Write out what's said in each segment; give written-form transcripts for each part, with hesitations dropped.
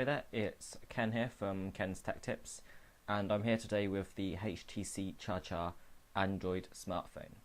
Hi there, it's Ken here from Ken's Tech Tips, and I'm here today with the HTC ChaCha Android smartphone.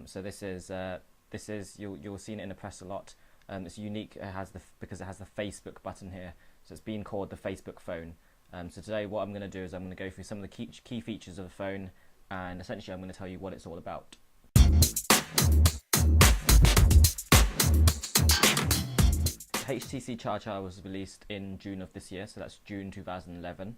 So this is you'll see it in the press a lot. It's unique. Because it has the Facebook button here, so it's been called the Facebook phone. So today, what I'm going to do is I'm going to go through some of the key features of the phone, and essentially I'm going to tell you what it's all about. HTC ChaCha was released in June of this year, so that's June 2011,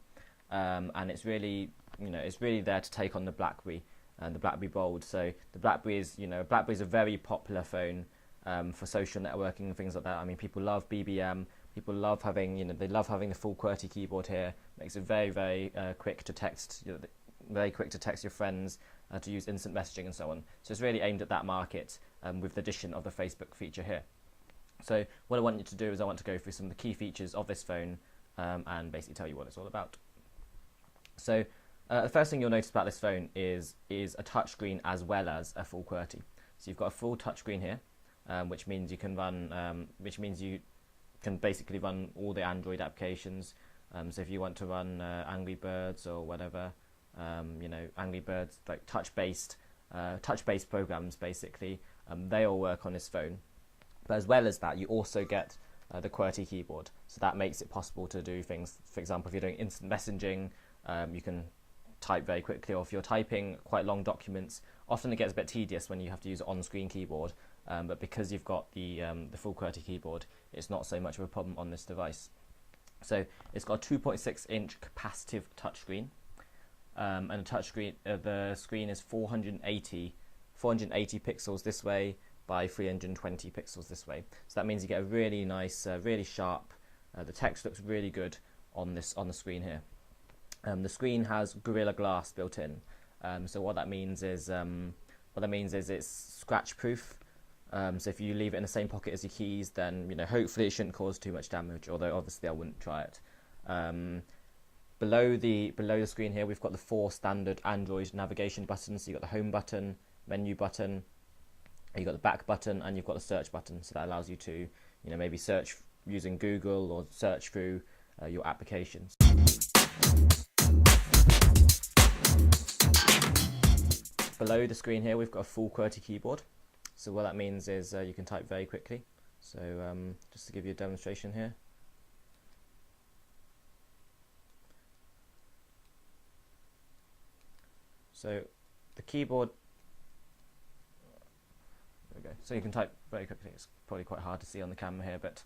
and it's really there to take on the BlackBerry and the BlackBerry Bold. So the BlackBerry is BlackBerry is a very popular phone for social networking and things like that. I mean, people love BBM. People love having they love having the full QWERTY keyboard here. Makes it very quick to text. Very quick to text your friends, to use instant messaging and so on. So it's really aimed at that market with the addition of the Facebook feature here. So what I want you to do is I want to go through some of the key features of this phone and basically tell you what it's all about. So the first thing you'll notice about this phone is a touchscreen as well as a full QWERTY. So you've got a full touchscreen here, which means you can run, you can basically run all the Android applications. So if you want to run Angry Birds or whatever, Angry Birds, like touch-based programs, basically, they all work on this phone. But as well as that, you also get the QWERTY keyboard. So that makes it possible to do things. For example, if you're doing instant messaging, you can type very quickly. Or if you're typing quite long documents, often it gets a bit tedious when you have to use an on-screen keyboard. But because you've got the full QWERTY keyboard, it's not so much of a problem on this device. So it's got a 2.6-inch capacitive touchscreen, and the screen is 480 pixels this way by 320 pixels this way. So that means you get a really nice, really sharp. The text looks really good on the screen here. The screen has Gorilla Glass built in. So what that means is it's scratch proof. So if you leave it in the same pocket as your keys, then hopefully it shouldn't cause too much damage. Although obviously I wouldn't try it. Below the screen here, we've got the 4 standard Android navigation buttons. So you've got the home button, menu button, you've got the back button, and you've got the search button. So that allows you to maybe search using Google or search through your applications. Below the screen here, we've got a full QWERTY keyboard. So what that means is you can type very quickly. So just to give you a demonstration here. So the keyboard, there we go. So you can type very quickly. It's probably quite hard to see on the camera here, but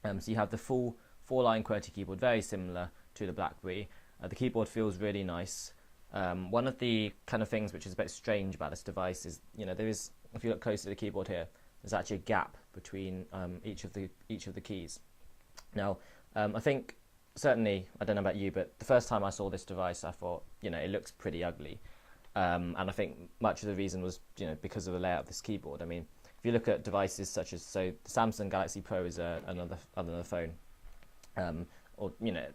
so you have the full 4-line QWERTY keyboard, very similar to the BlackBerry. The keyboard feels really nice. One of the kind of things which is a bit strange about this device is, there is, if you look closely at the keyboard here, there's actually a gap between each of the keys. Now, I think certainly, I don't know about you, but the first time I saw this device, I thought, it looks pretty ugly. And I think much of the reason was, because of the layout of this keyboard. I mean, if you look at devices such as, so the Samsung Galaxy Pro is another phone,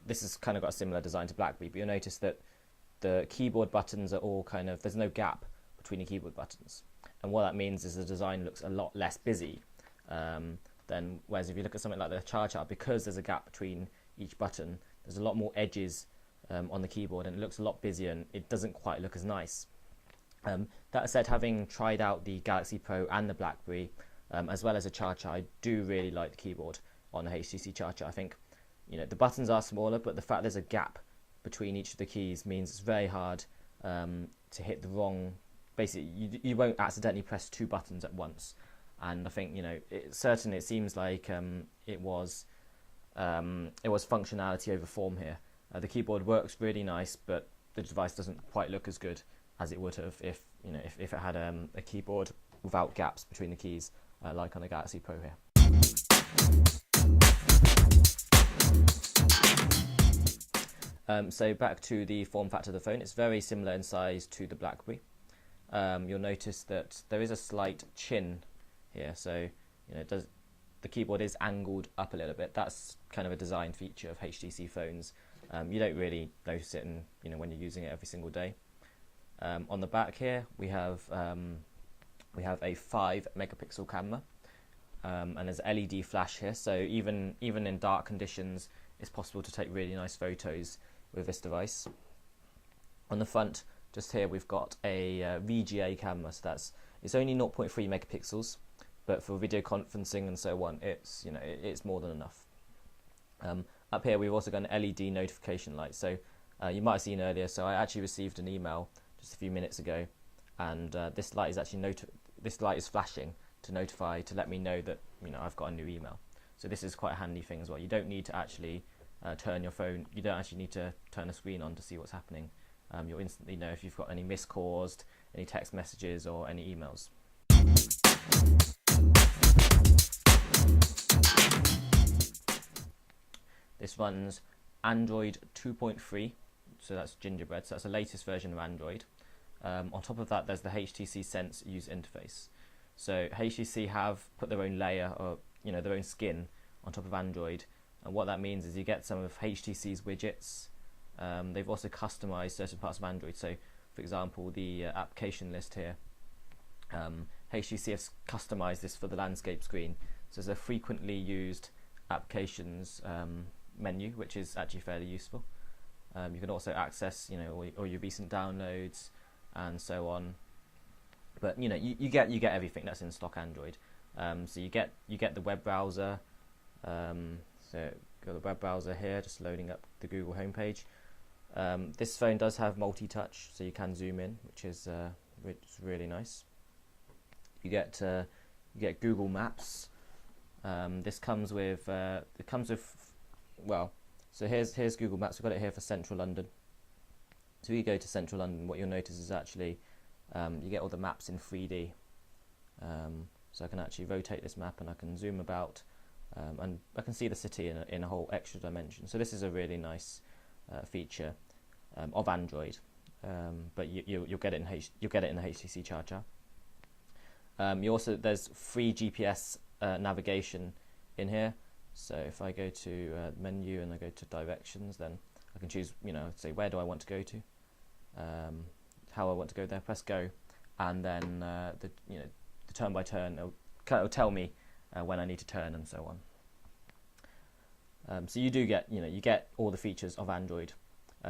this has kind of got a similar design to BlackBerry, but you'll notice that the keyboard buttons are all there's no gap between the keyboard buttons. And what that means is the design looks a lot less busy than, whereas if you look at something like the ChaCha, because there's a gap between each button, there's a lot more edges on the keyboard, and it looks a lot busier, and it doesn't quite look as nice. That said, having tried out the Galaxy Pro and the BlackBerry, as well as a ChaCha, I do really like the keyboard on the HTC ChaCha. I think the buttons are smaller, but the fact there's a gap between each of the keys means it's very hard to hit the wrong. Basically, you won't accidentally press 2 buttons at once. And I think it seems like it was functionality over form here. The keyboard works really nice, but the device doesn't quite look as good as it would have if it had a keyboard without gaps between the keys, like on the Galaxy Pro here. So back to the form factor of the phone, it's very similar in size to the BlackBerry. You'll notice that there is a slight chin here, so the keyboard is angled up a little bit. That's kind of a design feature of HTC phones. You don't really notice it when you're using it every single day. On the back here, we have a 5-megapixel camera, and there's LED flash here. So even in dark conditions, it's possible to take really nice photos with this device. On the front, just here, we've got a VGA camera, so it's only 0.3 megapixels, but for video conferencing and so on, it's more than enough. Up here, we've also got an LED notification light. So you might have seen earlier. So I actually received an email just a few minutes ago, and this light is actually flashing to let me know that I've got a new email. So this is quite a handy thing as well. You don't need to actually turn your phone. You don't actually need to turn the screen on to see what's happening. You'll instantly know if you've got any missed calls, any text messages, or any emails. This runs Android 2.3, so that's Gingerbread, so that's the latest version of Android. On top of that, there's the HTC Sense user interface. So HTC have put their own layer, or their own skin on top of Android, and what that means is you get some of HTC's widgets. They've also customized certain parts of Android. So, for example, the application list here, HTC has customized this for the landscape screen. So there's a frequently used applications menu, which is actually fairly useful. You can also access, all your recent downloads and so on. But you get everything that's in stock Android. So you get the web browser. So got the web browser here, just loading up the Google homepage. This phone does have multi-touch, so you can zoom in, which is really nice. You get Google Maps. This comes with so here's Google Maps. We've got it here for Central London. So if you go to Central London, what you'll notice is actually you get all the maps in 3D. So I can actually rotate this map and I can zoom about, and I can see the city in a whole extra dimension. So this is a really nice feature of Android, but you'll get it in the HTC ChaCha. There's free GPS navigation in here. So if I go to menu and I go to directions, then I can choose, say where do I want to go to, how I want to go there. Press go, and then the turn by turn it'll tell me when I need to turn and so on. So you do get you get all the features of Android.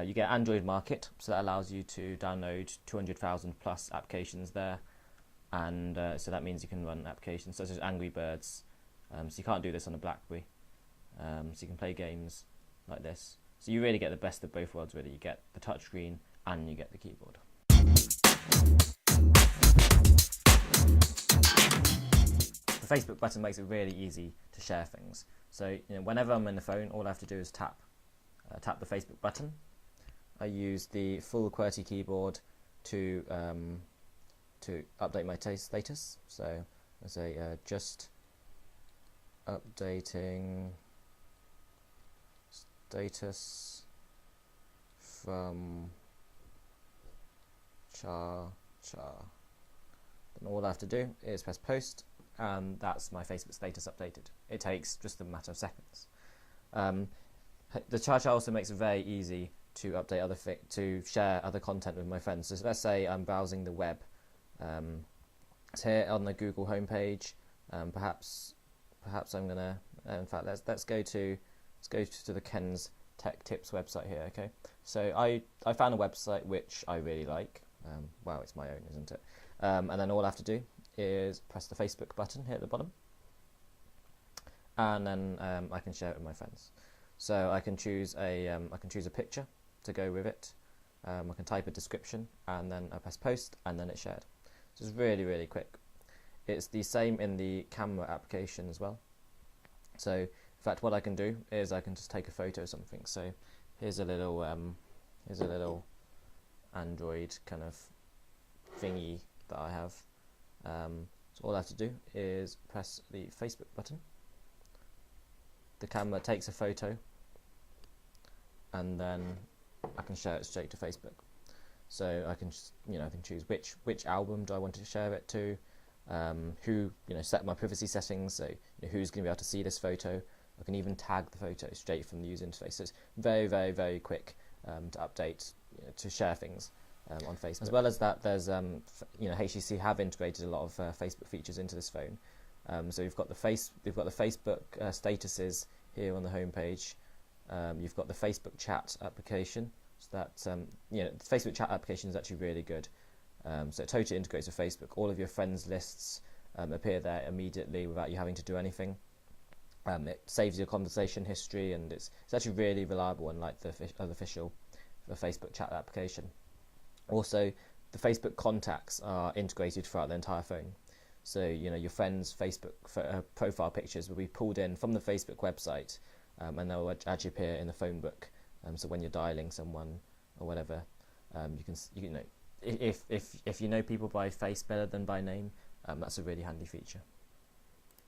You get Android Market, so that allows you to download 200,000 plus applications there, and so that means you can run applications such as Angry Birds. So you can't do this on a BlackBerry. So you can play games like this. So you really get the best of both worlds. Really, you get the touchscreen and you get the keyboard. The Facebook button makes it really easy to share things. So whenever I'm in the phone, all I have to do is tap the Facebook button. I use the full QWERTY keyboard to update my status. So I say just updating status from ChaCha. Then all I have to do is press post, and that's my Facebook status updated. It takes just a matter of seconds. The ChaCha also makes it very easy to update to share other content with my friends. So let's say I'm browsing the web. It's here on the Google homepage. Perhaps I'm gonna. In fact, let's go to the Ken's Tech Tips website here. Okay, so I found a website which I really like. Wow, it's my own, isn't it? And then all I have to do is press the Facebook button here at the bottom, and then I can share it with my friends. So I can choose a picture to go with it. I can type a description, and then I press post, and then it's shared. So it's really, really quick. It's the same in the camera application as well. So in fact, what I can do is I can just take a photo of something. So here's a little Android kind of thingy that I have. So all I have to do is press the Facebook button. The camera takes a photo, and then I can share it straight to Facebook. So I can choose which album do I want to share it to, who set my privacy settings, so who's going to be able to see this photo. I can even tag the photo straight from the user interface. So it's very, very, very quick to update, to share things on Facebook. As well as that, there's HTC have integrated a lot of Facebook features into this phone. So we've got the Facebook statuses here on the homepage. You've got the Facebook chat application. So that the Facebook chat application is actually really good. So it totally integrates with Facebook. All of your friends lists appear there immediately without you having to do anything. It saves your conversation history, and it's actually really reliable, unlike the Facebook chat application. Also, the Facebook contacts are integrated throughout the entire phone. So your friends' Facebook profile pictures will be pulled in from the Facebook website, and they'll actually appear in the phone book. So when you're dialing someone or whatever, if you know people by face better than by name, that's a really handy feature.